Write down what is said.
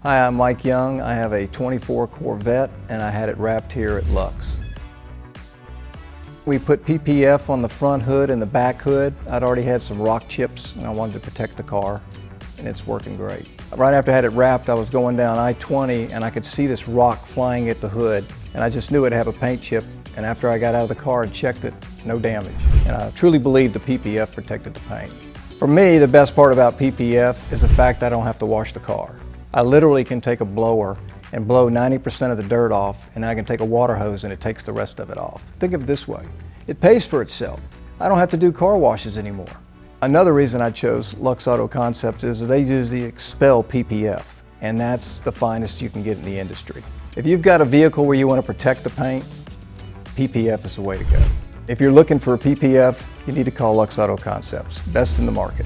Hi, I'm Mike Young. I have a 24 Corvette and I had it wrapped here at Luxe. We put PPF on the front hood and the back hood. I'd already had some rock chips and I wanted to protect the car, and it's working great. Right after I had it wrapped, I was going down I-20 and I could see this rock flying at the hood, and I just knew it'd have a paint chip, and after I got out of the car and checked it, no damage. And I truly believe the PPF protected the paint. For me, the best part about PPF is the fact that I don't have to wash the car. I literally can take a blower and blow 90% of the dirt off, and then I can take a water hose and it takes the rest of it off. Think of it this way, it pays for itself. I don't have to do car washes anymore. Another reason I chose Luxe Auto Concepts is they use the XPEL PPF, and that's the finest you can get in the industry. If you've got a vehicle where you want to protect the paint, PPF is the way to go. If you're looking for a PPF, you need to call Luxe Auto Concepts, best in the market.